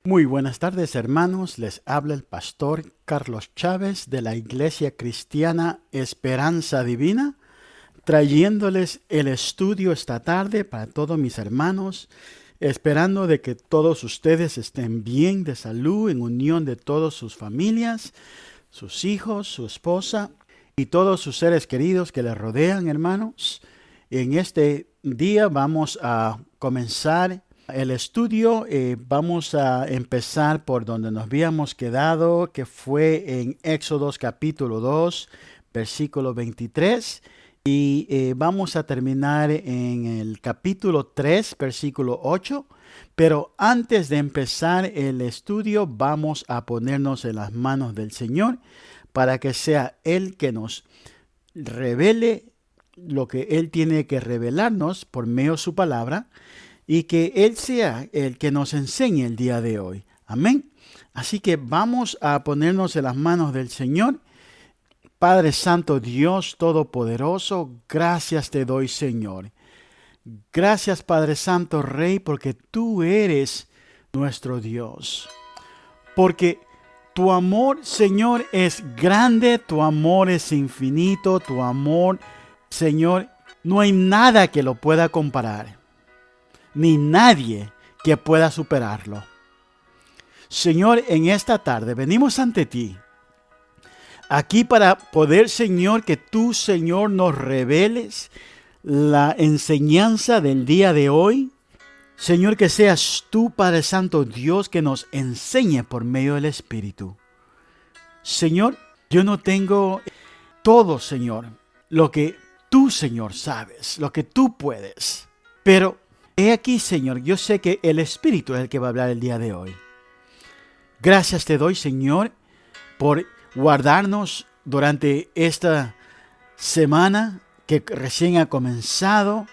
Muy buenas tardes, hermanos. Les habla el pastor Carlos Chávez de la Iglesia Cristiana Esperanza Divina, trayéndoles el estudio esta tarde para todos mis hermanos, esperando de que todos ustedes estén bien de salud, en unión de todas sus familias, sus hijos, su esposa y todos sus seres queridos que les rodean, hermanos. En este día vamos a comenzar el estudio. Vamos a empezar por donde nos habíamos quedado, que fue en Éxodos capítulo 2, versículo 23. Y vamos a terminar en el capítulo 3, versículo 8. Pero antes de empezar el estudio, vamos a ponernos en las manos del Señor para que sea Él que nos revele lo que Él tiene que revelarnos por medio de su palabra, y que Él sea el que nos enseñe el día de hoy. Amén. Así que vamos a ponernos en las manos del Señor. Padre Santo, Dios Todopoderoso, gracias te doy, Señor. Gracias, Padre Santo, Rey, porque tú eres nuestro Dios. Porque tu amor, Señor, es grande, tu amor es infinito, tu amor, Señor, no hay nada que lo pueda comparar, ni nadie que pueda superarlo. Señor, en esta tarde venimos ante ti, aquí para poder, Señor, que tú, Señor, nos reveles la enseñanza del día de hoy. Señor, que seas tú, Padre Santo, Dios, que nos enseñe por medio del Espíritu. Señor, yo no tengo todo, Señor, lo que tú, Señor, sabes, lo que tú puedes. Pero he aquí, Señor, yo sé que el Espíritu es el que va a hablar el día de hoy. Gracias te doy, Señor, por guardarnos durante esta semana que recién ha comenzado.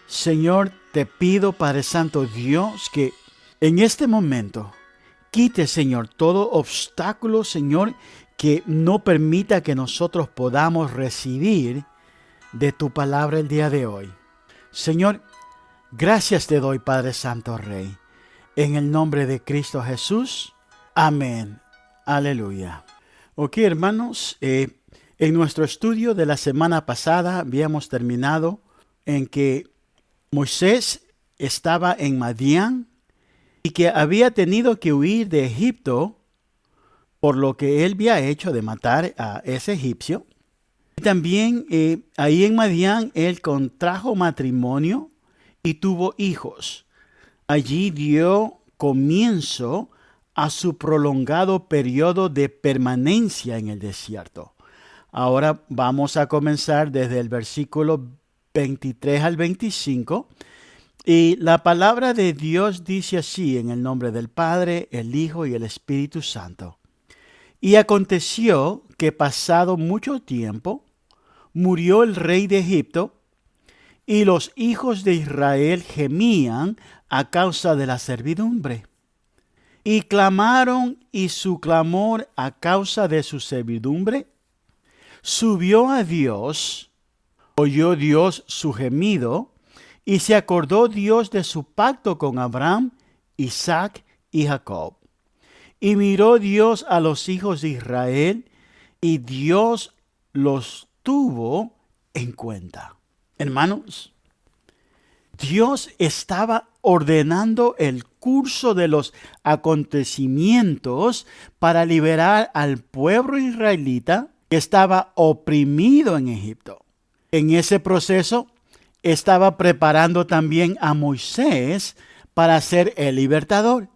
Señor, te pido, Padre Santo Dios, que en este momento quite, Señor, todo obstáculo, Señor, que no permita que nosotros podamos recibir de tu palabra el día de hoy. Señor, gracias te doy, Padre Santo Rey, en el nombre de Cristo Jesús. Amén. Aleluya. Ok, hermanos, en nuestro estudio de la semana pasada habíamos terminado en que Moisés estaba en Madián y que había tenido que huir de Egipto por lo que él había hecho de matar a ese egipcio. Y también ahí en Madián él contrajo matrimonio y tuvo hijos. Allí dio comienzo a su prolongado periodo de permanencia en el desierto. Ahora vamos a comenzar desde el versículo 23 al 25. Y la palabra de Dios dice así, en el nombre del Padre, el Hijo y el Espíritu Santo. Y aconteció que pasado mucho tiempo, murió el rey de Egipto, y los hijos de Israel gemían a causa de la servidumbre. Y clamaron, y su clamor a causa de su servidumbre subió a Dios. Oyó Dios su gemido, y se acordó Dios de su pacto con Abraham, Isaac y Jacob. Y miró Dios a los hijos de Israel, y Dios los tuvo en cuenta. Hermanos, Dios estaba ordenando el curso de los acontecimientos para liberar al pueblo israelita que estaba oprimido en Egipto. En ese proceso estaba preparando también a Moisés para ser el libertador.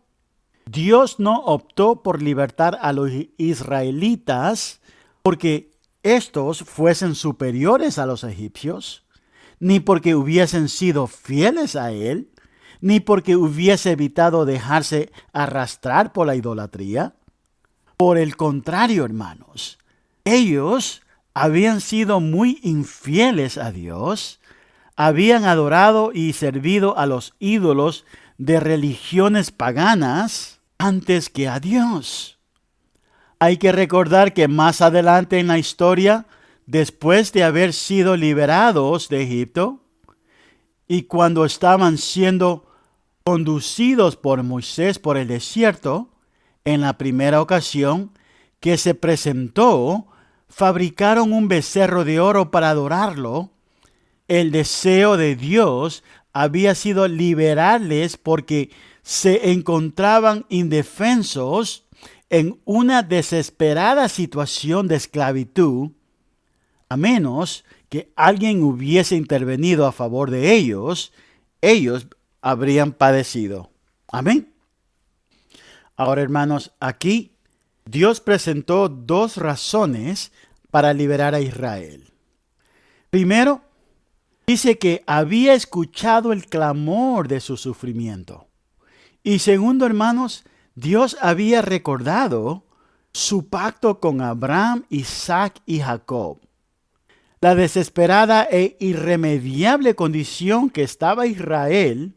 Dios no optó por libertar a los israelitas porque estos fuesen superiores a los egipcios, ni porque hubiesen sido fieles a él, ni porque hubiese evitado dejarse arrastrar por la idolatría. Por el contrario, hermanos, ellos habían sido muy infieles a Dios, habían adorado y servido a los ídolos de religiones paganas antes que a Dios. Hay que recordar que más adelante en la historia, después de haber sido liberados de Egipto, y cuando estaban siendo conducidos por Moisés por el desierto, en la primera ocasión que se presentó, fabricaron un becerro de oro para adorarlo. El deseo de Dios había sido liberarles porque se encontraban indefensos en una desesperada situación de esclavitud, a menos que alguien hubiese intervenido a favor de ellos habrían padecido. Amén. Ahora, hermanos, aquí Dios presentó dos razones para liberar a Israel. Primero, dice que había escuchado el clamor de su sufrimiento. Y segundo, hermanos, Dios había recordado su pacto con Abraham, Isaac y Jacob. La desesperada e irremediable condición que estaba Israel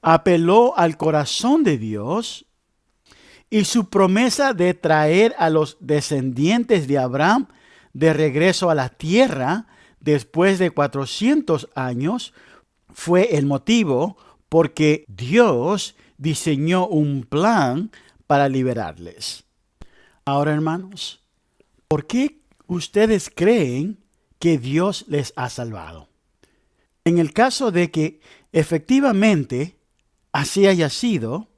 apeló al corazón de Dios, y su promesa de traer a los descendientes de Abraham de regreso a la tierra después de 400 años fue el motivo porque Dios diseñó un plan para liberarles. Ahora, hermanos, ¿por qué ustedes creen que Dios les ha salvado? En el caso de que efectivamente así haya sido,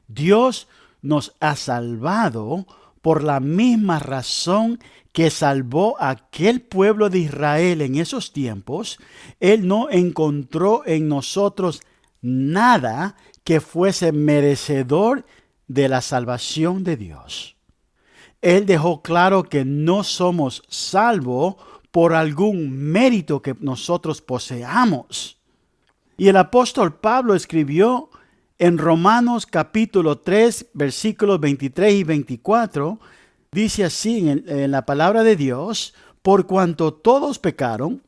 Dios nos ha salvado por la misma razón que salvó a aquel pueblo de Israel en esos tiempos. Él no encontró en nosotros nada que fuese merecedor de la salvación de Dios. Él dejó claro que no somos salvos por algún mérito que nosotros poseamos. Y el apóstol Pablo escribió en Romanos capítulo 3, versículos 23 y 24, dice así en la palabra de Dios: por cuanto todos pecaron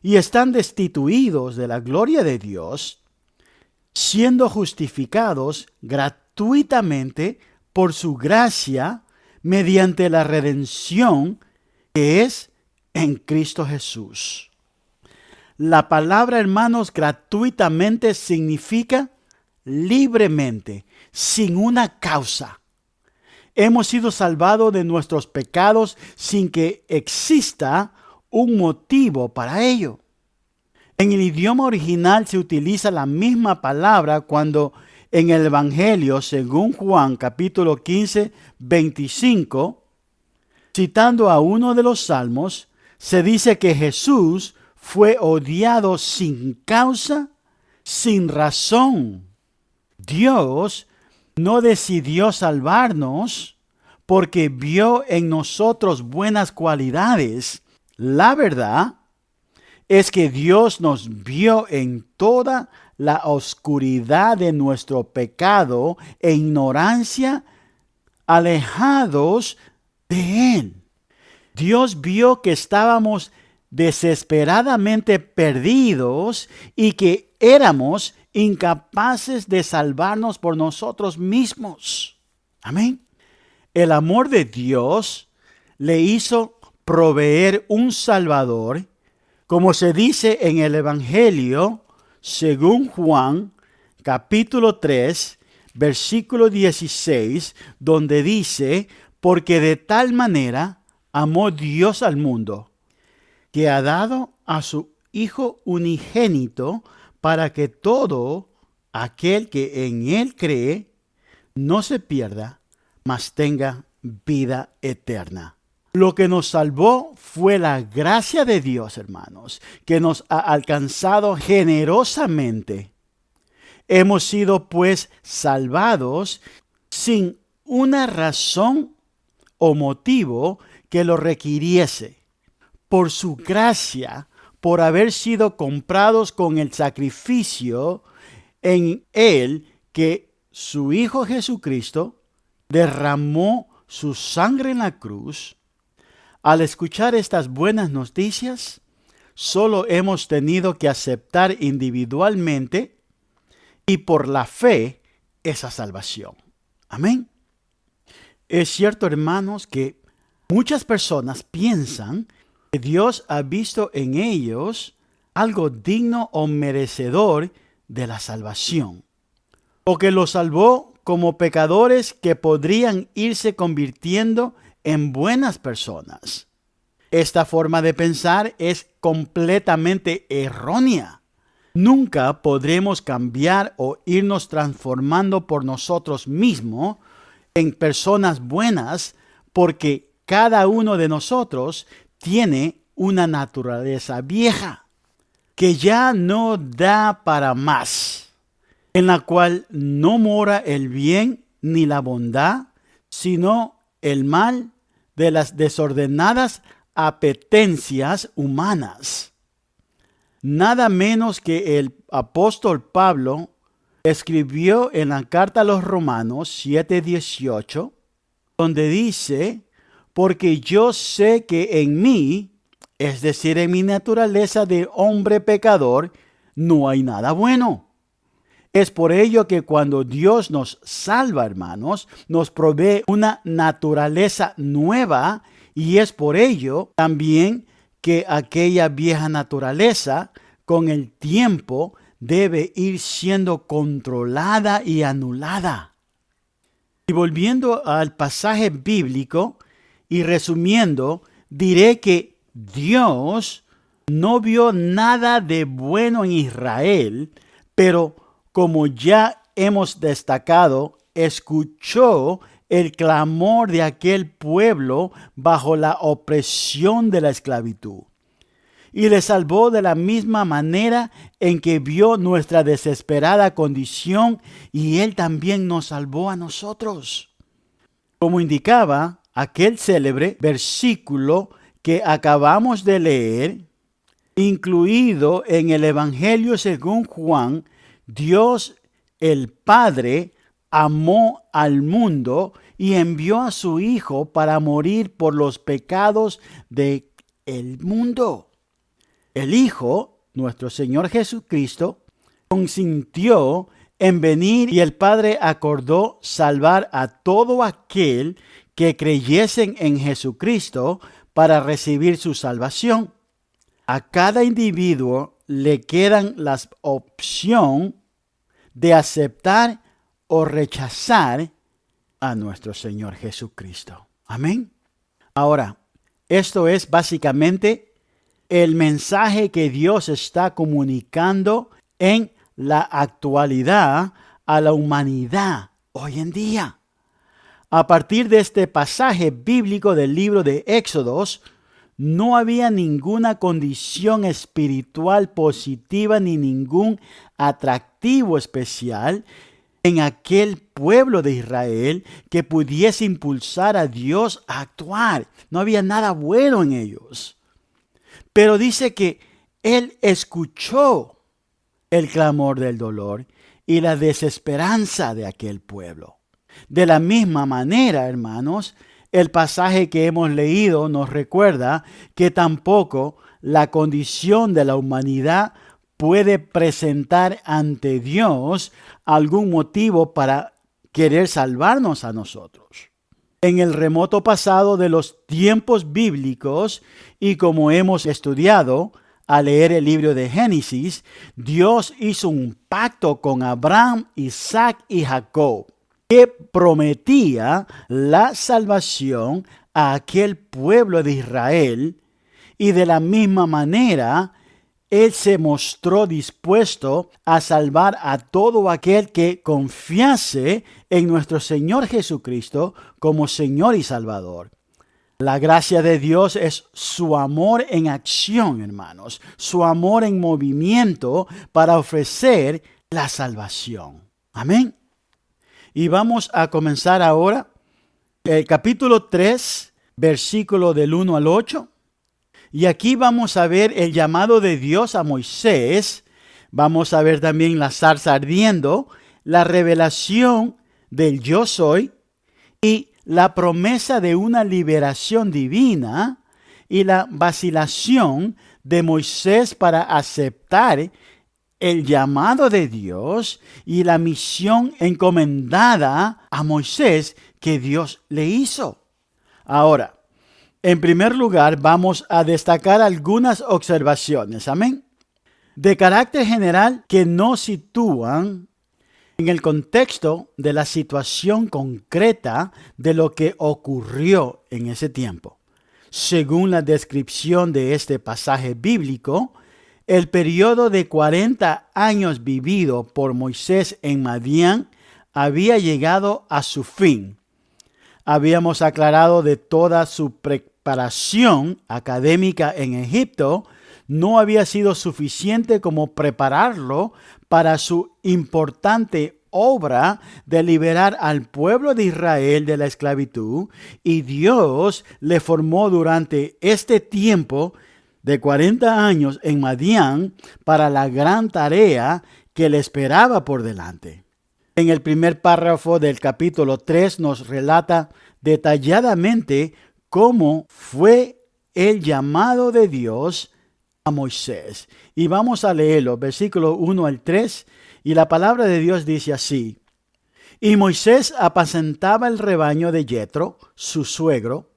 y están destituidos de la gloria de Dios, siendo justificados gratuitamente por su gracia mediante la redención que es en Cristo Jesús. La palabra, hermanos, gratuitamente significa libremente, sin una causa. Hemos sido salvados de nuestros pecados sin que exista un motivo para ello. En el idioma original se utiliza la misma palabra cuando en el Evangelio, según Juan capítulo 15, 25, citando a uno de los salmos, se dice que Jesús fue odiado sin causa, sin razón. Dios no decidió salvarnos porque vio en nosotros buenas cualidades. La verdad es que Dios nos vio en toda la oscuridad de nuestro pecado e ignorancia, alejados de Él. Dios vio que estábamos desesperadamente perdidos y que éramos incapaces de salvarnos por nosotros mismos. Amén. El amor de Dios le hizo proveer un Salvador, como se dice en el Evangelio, según Juan, capítulo 3, versículo 16, donde dice: porque de tal manera amó Dios al mundo, que ha dado a su Hijo unigénito, para que todo aquel que en Él cree no se pierda, mas tenga vida eterna. Lo que nos salvó fue la gracia de Dios, hermanos, que nos ha alcanzado generosamente. Hemos sido pues salvados sin una razón o motivo que lo requiriese. Por su gracia, por haber sido comprados con el sacrificio en Él que su Hijo Jesucristo derramó su sangre en la cruz. Al escuchar estas buenas noticias, solo hemos tenido que aceptar individualmente y por la fe esa salvación. Amén. Es cierto, hermanos, que muchas personas piensan que Dios ha visto en ellos algo digno o merecedor de la salvación. o que los salvó como pecadores que podrían irse convirtiendo en buenas personas. Esta forma de pensar es completamente errónea. Nunca podremos cambiar o irnos transformando por nosotros mismos en personas buenas, porque cada uno de nosotros tiene una naturaleza vieja que ya no da para más, en la cual no mora el bien ni la bondad, sino el mal de las desordenadas apetencias humanas. Nada menos que el apóstol Pablo escribió en la carta a los Romanos 7:18, donde dice: porque yo sé que en mí, es decir, en mi naturaleza de hombre pecador, no hay nada bueno. Es por ello que cuando Dios nos salva, hermanos, nos provee una naturaleza nueva, y es por ello también que aquella vieja naturaleza, con el tiempo, debe ir siendo controlada y anulada. Y volviendo al pasaje bíblico y resumiendo, diré que Dios no vio nada de bueno en Israel, pero como ya hemos destacado, escuchó el clamor de aquel pueblo bajo la opresión de la esclavitud, y le salvó de la misma manera en que vio nuestra desesperada condición, y Él también nos salvó a nosotros. Como indicaba aquel célebre versículo que acabamos de leer, incluido en el Evangelio según Juan, Dios el Padre amó al mundo y envió a su Hijo para morir por los pecados del mundo. El Hijo, nuestro Señor Jesucristo, consintió en venir, y el Padre acordó salvar a todo aquel que creyesen en Jesucristo para recibir su salvación. A cada individuo le quedan la opción de aceptar o rechazar a nuestro Señor Jesucristo. Amén. Ahora, esto es básicamente el mensaje que Dios está comunicando en la actualidad a la humanidad hoy en día. A partir de este pasaje bíblico del libro de Éxodos, no había ninguna condición espiritual positiva ni ningún atractivo especial en aquel pueblo de Israel que pudiese impulsar a Dios a actuar. No había nada bueno en ellos. Pero dice que Él escuchó el clamor del dolor y la desesperanza de aquel pueblo. De la misma manera, hermanos, el pasaje que hemos leído nos recuerda que tampoco la condición de la humanidad puede presentar ante Dios algún motivo para querer salvarnos a nosotros. En el remoto pasado de los tiempos bíblicos, y como hemos estudiado al leer el libro de Génesis, Dios hizo un pacto con Abraham, Isaac y Jacob, que prometía la salvación a aquel pueblo de Israel, y de la misma manera Él se mostró dispuesto a salvar a todo aquel que confiase en nuestro Señor Jesucristo como Señor y Salvador. La gracia de Dios es su amor en acción, hermanos, su amor en movimiento para ofrecer la salvación. Amén. Y vamos a comenzar ahora el capítulo 3, versículo del 1 al 8. Y aquí vamos a ver el llamado de Dios a Moisés. Vamos a ver también la zarza ardiendo, la revelación del yo soy y la promesa de una liberación divina, y la vacilación de Moisés para aceptar el llamado de Dios y la misión encomendada a Moisés que Dios le hizo. Ahora, en primer lugar, vamos a destacar algunas observaciones, amén, de carácter general que nos sitúan en el contexto de la situación concreta de lo que ocurrió en ese tiempo. Según la descripción de este pasaje bíblico, el periodo de 40 años vivido por Moisés en Madián había llegado a su fin. Habíamos aclarado de toda su preparación académica en Egipto, no había sido suficiente como prepararlo para su importante obra de liberar al pueblo de Israel de la esclavitud, y Dios le formó durante este tiempo de 40 años en Madián para la gran tarea que le esperaba por delante. En el primer párrafo del capítulo 3 nos relata detalladamente cómo fue el llamado de Dios a Moisés. Y vamos a leerlo, versículo 1 al 3, y la palabra de Dios dice así: Y Moisés apacentaba el rebaño de Jetro, su suegro,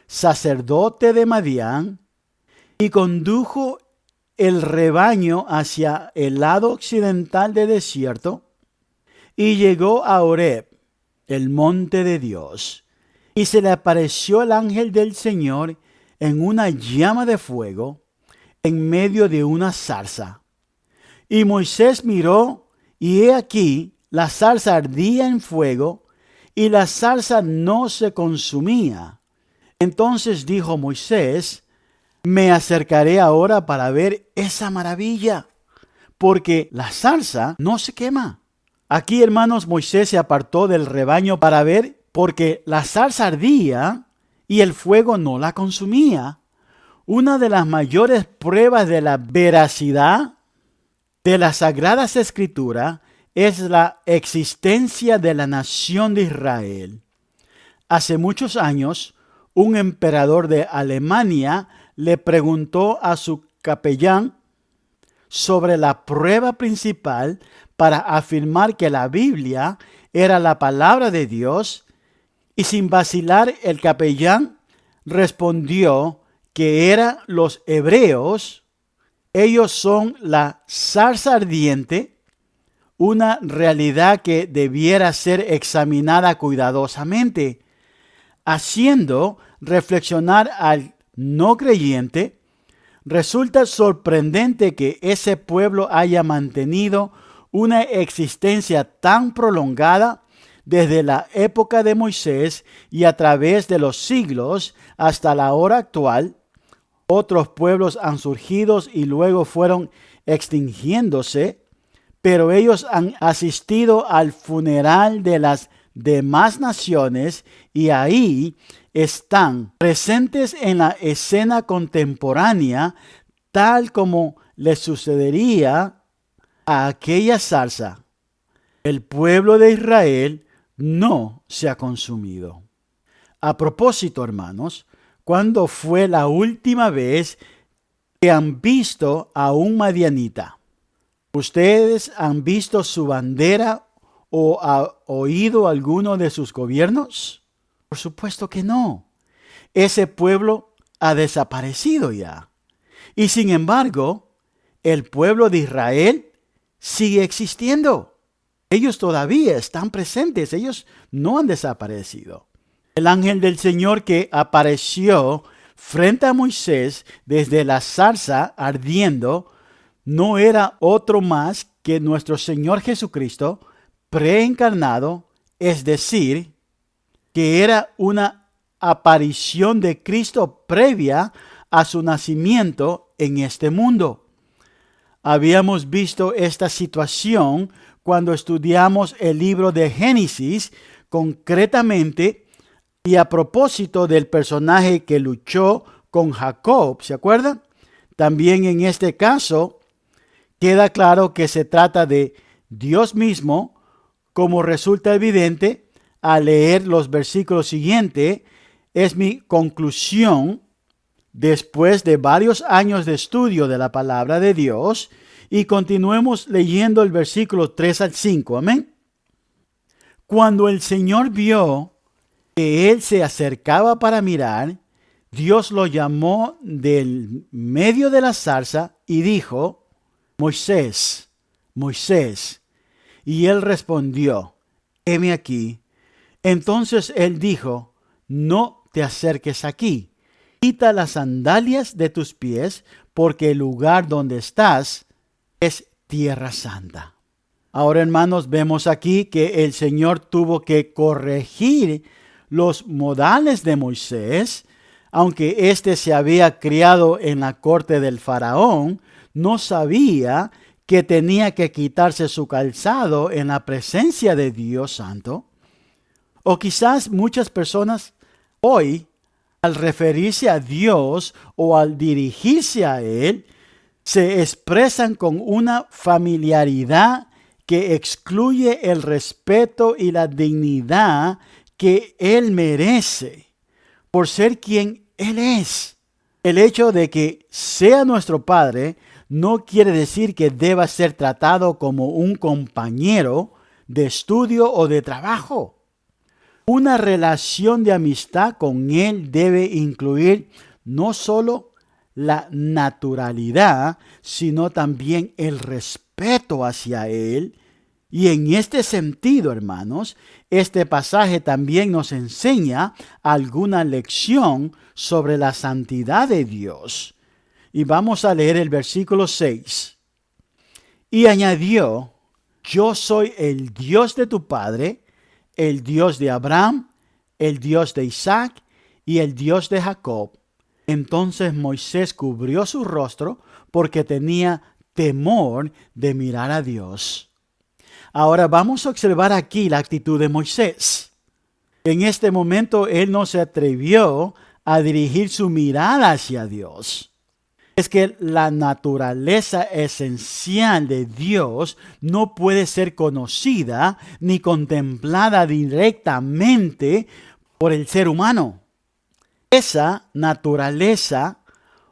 sacerdote de Madián, y condujo el rebaño hacia el lado occidental del desierto, y llegó a Horeb, el monte de Dios, y se le apareció el ángel del Señor en una llama de fuego, en medio de una zarza. Y Moisés miró, y he aquí, la zarza ardía en fuego, y la zarza no se consumía. Entonces dijo Moisés: me acercaré ahora para ver esa maravilla, porque la zarza no se quema. Aquí, hermanos, Moisés se apartó del rebaño para ver, porque la zarza ardía y el fuego no la consumía. Una de las mayores pruebas de la veracidad de las Sagradas Escrituras es la existencia de la nación de Israel. Hace muchos años, un emperador de Alemania le preguntó a su capellán sobre la prueba principal para afirmar que la Biblia era la palabra de Dios, y sin vacilar el capellán respondió que eran los hebreos. Ellos son la zarza ardiente, una realidad que debiera ser examinada cuidadosamente, haciendo reflexionar al no creyente. Resulta sorprendente que ese pueblo haya mantenido una existencia tan prolongada desde la época de Moisés y a través de los siglos hasta la hora actual. Otros pueblos han surgido y luego fueron extinguiéndose, pero ellos han asistido al funeral de las demás naciones y ahí están presentes en la escena contemporánea, tal como le sucedería a aquella zarza. El pueblo de Israel no se ha consumido. A propósito, hermanos, ¿cuándo fue la última vez que han visto a un madianita? ¿Ustedes han visto su bandera o han oído alguno de sus gobiernos? Por supuesto que no. Ese pueblo ha desaparecido ya. Y sin embargo, el pueblo de Israel sigue existiendo. Ellos todavía están presentes. Ellos no han desaparecido. El ángel del Señor que apareció frente a Moisés desde la zarza ardiendo no era otro más que nuestro Señor Jesucristo preencarnado, es decir, que era una aparición de Cristo previa a su nacimiento en este mundo. Habíamos visto esta situación cuando estudiamos el libro de Génesis, concretamente, y a propósito del personaje que luchó con Jacob, ¿se acuerdan? También en este caso queda claro que se trata de Dios mismo, como resulta evidente al leer los versículos siguientes. Es mi conclusión después de varios años de estudio de la palabra de Dios. Y continuemos leyendo el versículo 3 al 5. Amén. Cuando el Señor vio que él se acercaba para mirar, Dios lo llamó del medio de la zarza y dijo: Moisés, Moisés. Y él respondió: heme aquí. Entonces él dijo: no te acerques aquí. Quita las sandalias de tus pies, porque el lugar donde estás es tierra santa. Ahora, hermanos, vemos aquí que el Señor tuvo que corregir los modales de Moisés. Aunque éste se había criado en la corte del faraón, no sabía que tenía que quitarse su calzado en la presencia de Dios Santo. O quizás muchas personas hoy, al referirse a Dios o al dirigirse a Él, se expresan con una familiaridad que excluye el respeto y la dignidad que Él merece por ser quien Él es. El hecho de que sea nuestro Padre no quiere decir que deba ser tratado como un compañero de estudio o de trabajo. Una relación de amistad con Él debe incluir no solo la naturalidad, sino también el respeto hacia Él. Y en este sentido, hermanos, este pasaje también nos enseña alguna lección sobre la santidad de Dios. Y vamos a leer el versículo 6. Y añadió: yo soy el Dios de tu padre, el Dios de Abraham, el Dios de Isaac y el Dios de Jacob. Entonces Moisés cubrió su rostro porque tenía temor de mirar a Dios. Ahora vamos a observar aquí la actitud de Moisés. En este momento él no se atrevió a dirigir su mirada hacia Dios. Es que la naturaleza esencial de Dios no puede ser conocida ni contemplada directamente por el ser humano. Esa naturaleza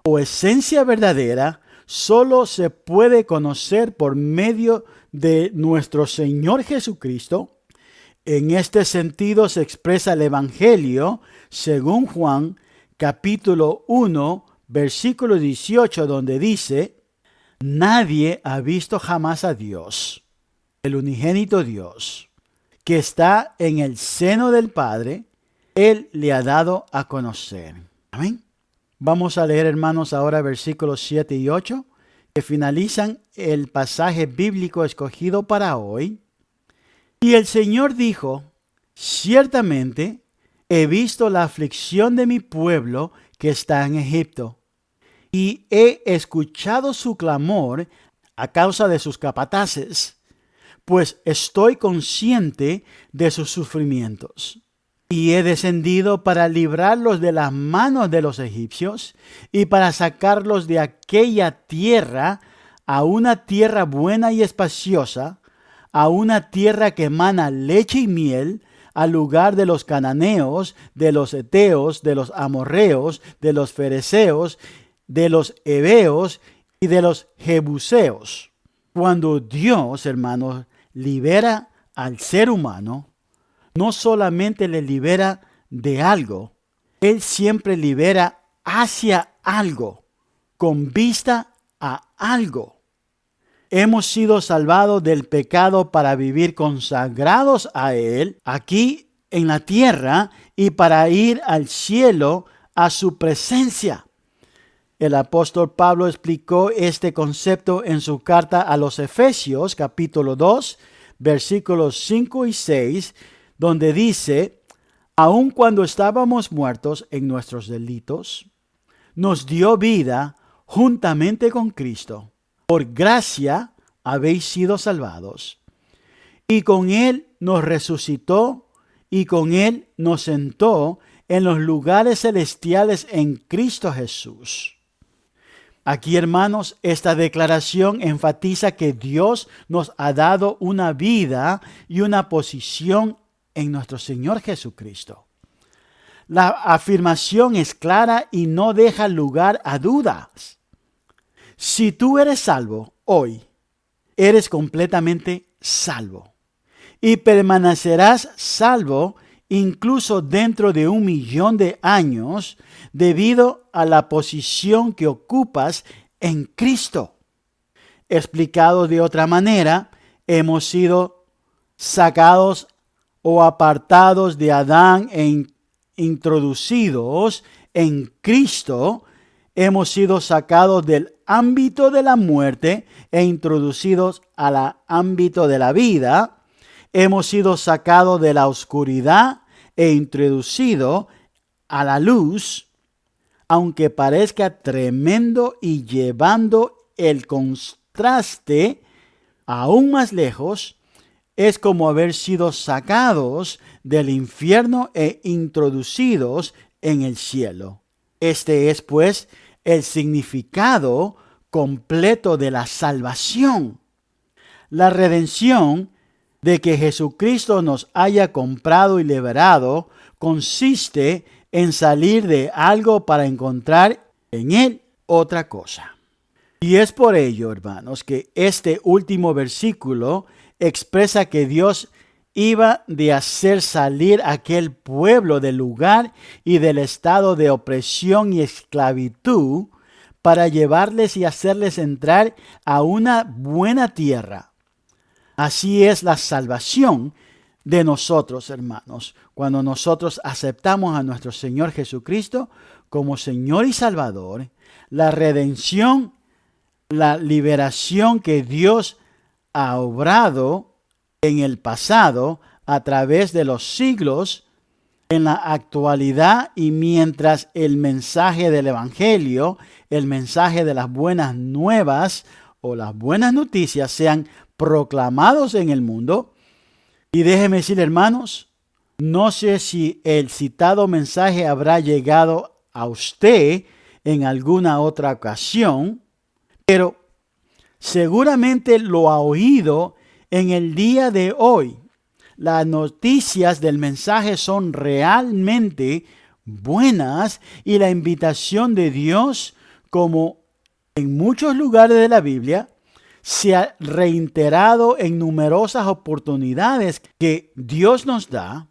o esencia verdadera solo se puede conocer por medio de nuestro Señor Jesucristo. En este sentido se expresa el Evangelio según Juan capítulo 1, versículo 18, donde dice: nadie ha visto jamás a Dios, el unigénito Dios, que está en el seno del Padre. Él le ha dado a conocer. Amén. Vamos a leer, hermanos, ahora versículos 7 y 8, que finalizan el pasaje bíblico escogido para hoy. Y el Señor dijo: ciertamente he visto la aflicción de mi pueblo que está en Egipto, y he escuchado su clamor a causa de sus capataces, pues estoy consciente de sus sufrimientos. Y he descendido para librarlos de las manos de los egipcios y para sacarlos de aquella tierra a una tierra buena y espaciosa, a una tierra que emana leche y miel, al lugar de los cananeos, de los heteos, de los amorreos, de los fereceos, de los heveos y de los jebuseos. Cuando Dios, hermanos, libera al ser humano, no solamente le libera de algo, Él siempre libera hacia algo, con vista a algo. Hemos sido salvados del pecado para vivir consagrados a Él aquí en la tierra y para ir al cielo a su presencia. El apóstol Pablo explicó este concepto en su carta a los Efesios, capítulo 2, versículos 5 y 6, donde dice: aun cuando estábamos muertos en nuestros delitos, nos dio vida juntamente con Cristo. Por gracia habéis sido salvados. Y con Él nos resucitó y con Él nos sentó en los lugares celestiales en Cristo Jesús. Aquí, hermanos, esta declaración enfatiza que Dios nos ha dado una vida y una posición en nuestro Señor Jesucristo. La afirmación es clara y no deja lugar a dudas. Si tú eres salvo hoy, eres completamente salvo. Y permanecerás salvo incluso dentro de 1,000,000 de años debido a la posición que ocupas en Cristo. Explicado de otra manera, hemos sido sacados o apartados de Adán e introducidos en Cristo, hemos sido sacados del ámbito de la muerte e introducidos al ámbito de la vida. Hemos sido sacados de la oscuridad e introducidos a la luz, aunque parezca tremendo, y llevando el contraste aún más lejos, es como haber sido sacados del infierno e introducidos en el cielo. Este es, pues, el significado completo de la salvación. La redención de que Jesucristo nos haya comprado y liberado consiste en salir de algo para encontrar en Él otra cosa. Y es por ello, hermanos, que este último versículo expresa que Dios iba de hacer salir a aquel pueblo del lugar y del estado de opresión y esclavitud para llevarles y hacerles entrar a una buena tierra. Así es la salvación de nosotros, hermanos, cuando nosotros aceptamos a nuestro Señor Jesucristo como Señor y Salvador. La redención, la liberación que Dios ha obrado en el pasado a través de los siglos, en la actualidad, y mientras el mensaje del Evangelio, el mensaje de las buenas nuevas o las buenas noticias sean proclamados en el mundo. Y déjeme decir, hermanos, no sé si el citado mensaje habrá llegado a usted en alguna otra ocasión, pero seguramente lo ha oído en el día de hoy. Las noticias del mensaje son realmente buenas, y la invitación de Dios, como en muchos lugares de la Biblia, se ha reiterado en numerosas oportunidades que Dios nos da.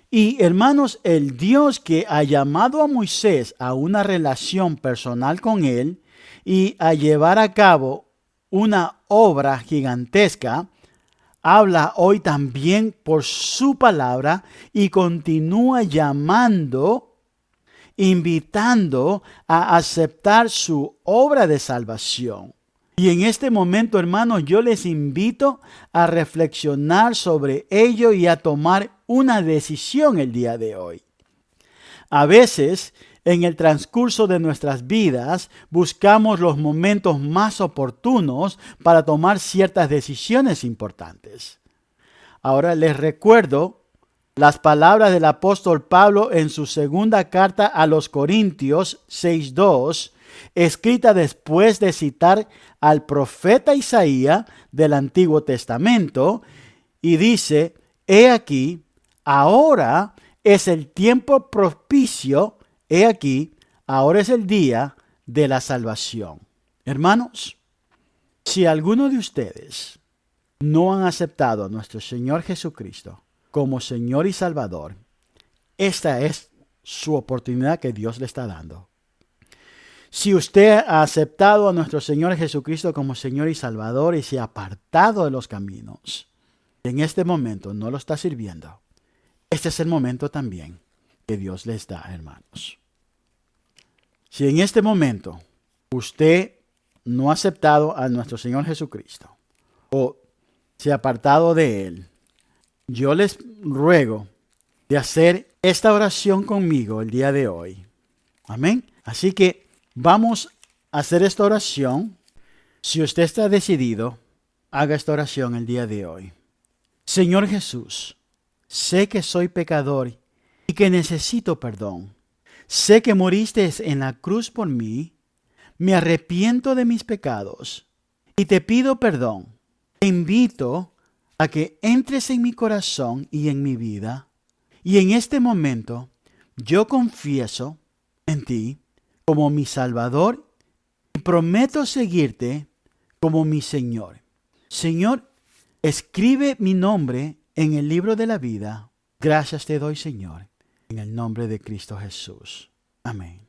Y hermanos, el Dios que ha llamado a Moisés a una relación personal con Él y a llevar a cabo una obra gigantesca, habla hoy también por su palabra y continúa llamando, invitando a aceptar su obra de salvación. Y en este momento, hermanos, yo les invito a reflexionar sobre ello y a tomar una decisión el día de hoy. A veces, en el transcurso de nuestras vidas, buscamos los momentos más oportunos para tomar ciertas decisiones importantes. Ahora les recuerdo las palabras del apóstol Pablo en su segunda carta a los Corintios 6:2, escrita después de citar al profeta Isaías del Antiguo Testamento, y dice: he aquí, ahora es el tiempo propicio, he aquí, ahora es el día de la salvación. Hermanos, si alguno de ustedes no han aceptado a nuestro Señor Jesucristo como Señor y Salvador, esta es su oportunidad que Dios le está dando. Si usted ha aceptado a nuestro Señor Jesucristo como Señor y Salvador y se ha apartado de los caminos, en este momento no lo está sirviendo. Este es el momento también que Dios les da, hermanos. Si en este momento usted no ha aceptado a nuestro Señor Jesucristo o se ha apartado de Él, yo les ruego de hacer esta oración conmigo el día de hoy. Amén. Así que vamos a hacer esta oración. Si usted está decidido, haga esta oración el día de hoy. Señor Jesús, sé que soy pecador y que necesito perdón. Sé que moriste en la cruz por mí. Me arrepiento de mis pecados y te pido perdón. Te invito a que entres en mi corazón y en mi vida. Y en este momento yo confieso en ti como mi Salvador y prometo seguirte como mi Señor. Señor, escribe mi nombre en el libro de la vida. Gracias te doy, Señor, en el nombre de Cristo Jesús. Amén.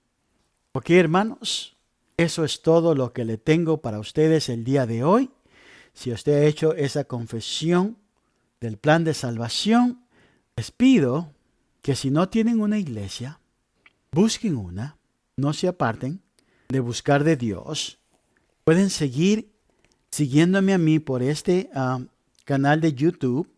Ok, hermanos, eso es todo lo que le tengo para ustedes el día de hoy. Si usted ha hecho esa confesión del plan de salvación, les pido que si no tienen una iglesia, busquen una, no se aparten de buscar de Dios. Pueden seguir siguiéndome a mí por este canal de YouTube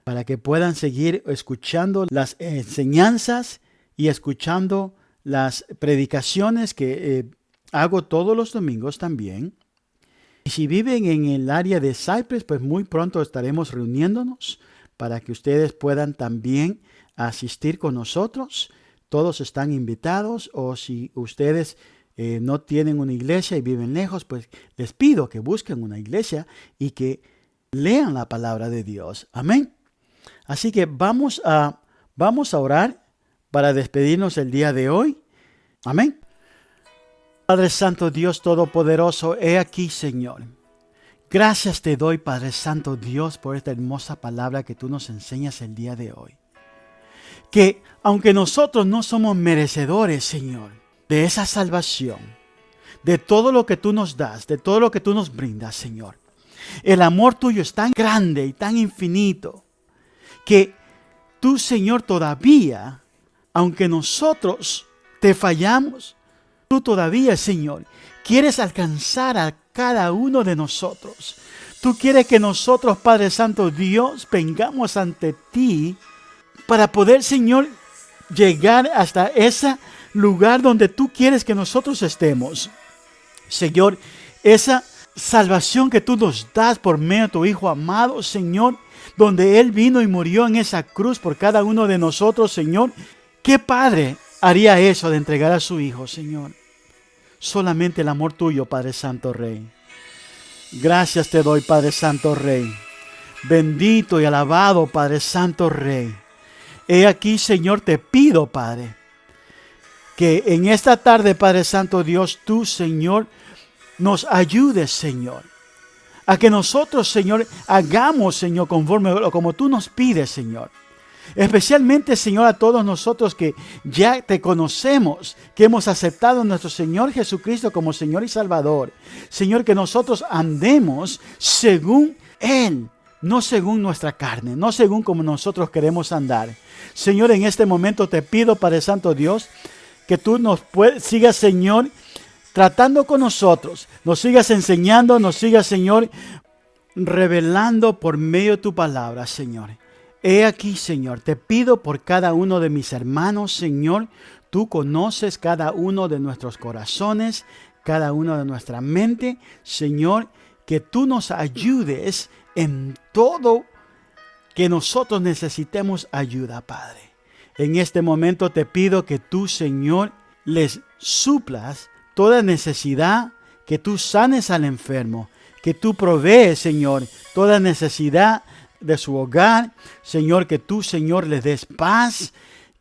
para que puedan seguir escuchando las enseñanzas y escuchando las predicaciones que hago todos los domingos también. Y si viven en el área de Cypress, pues muy pronto estaremos reuniéndonos para que ustedes puedan también asistir con nosotros. Todos están invitados, o si ustedes no tienen una iglesia y viven lejos, pues les pido que busquen una iglesia y que lean la palabra de Dios. Amén. Así que vamos a orar para despedirnos el día de hoy. Amén. Padre Santo, Dios Todopoderoso, he aquí, Señor. Gracias te doy, Padre Santo Dios, por esta hermosa palabra que tú nos enseñas el día de hoy. Que aunque nosotros no somos merecedores, Señor, de esa salvación, de todo lo que tú nos das, de todo lo que tú nos brindas, Señor, el amor tuyo es tan grande y tan infinito que tú, Señor, todavía, aunque nosotros te fallamos, tú todavía, Señor, quieres alcanzar a cada uno de nosotros. Tú quieres que nosotros, Padre Santo Dios, vengamos ante ti para poder, Señor, llegar hasta ese lugar donde tú quieres que nosotros estemos. Señor, esa salvación que tú nos das por medio de tu Hijo amado, Señor, donde Él vino y murió en esa cruz por cada uno de nosotros, Señor. ¿Qué padre haría eso de entregar a su Hijo, Señor? Solamente el amor tuyo, Padre Santo Rey. Gracias te doy, Padre Santo Rey. Bendito y alabado, Padre Santo Rey. He aquí, Señor, te pido, Padre, que en esta tarde, Padre Santo Dios, tú, Señor, nos ayudes, Señor, a que nosotros, Señor, hagamos, Señor, conforme como tú nos pides, Señor. Especialmente, Señor, a todos nosotros que ya te conocemos, que hemos aceptado a nuestro Señor Jesucristo como Señor y Salvador. Señor, que nosotros andemos según Él, no según nuestra carne, no según como nosotros queremos andar. Señor, en este momento te pido, Padre Santo Dios, que tú nos sigas, Señor, tratando con nosotros, nos sigas enseñando, nos sigas, Señor, revelando por medio de tu palabra, Señor. He aquí, Señor, te pido por cada uno de mis hermanos, Señor. Tú conoces cada uno de nuestros corazones, cada uno de nuestra mente, Señor, que tú nos ayudes en todo que nosotros necesitemos ayuda, Padre. En este momento te pido que tú, Señor, les suplas toda necesidad, que tú sanes al enfermo, que tú provees, Señor, toda necesidad de su hogar, Señor, que tú, Señor, les des paz,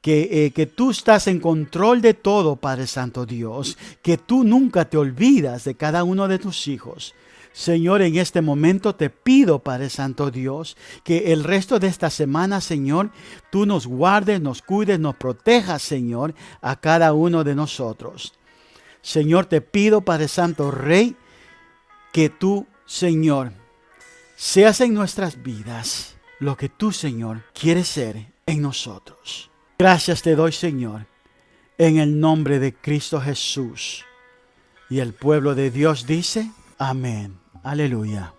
que tú estás en control de todo, Padre Santo Dios, que tú nunca te olvidas de cada uno de tus hijos. Señor, en este momento te pido, Padre Santo Dios, que el resto de esta semana, Señor, tú nos guardes, nos cuides, nos protejas, Señor, a cada uno de nosotros. Señor, te pido, Padre Santo Rey, que tú, Señor, seas en nuestras vidas lo que tú, Señor, quieres ser en nosotros. Gracias te doy, Señor, en el nombre de Cristo Jesús. Y el pueblo de Dios dice, amén. Aleluya.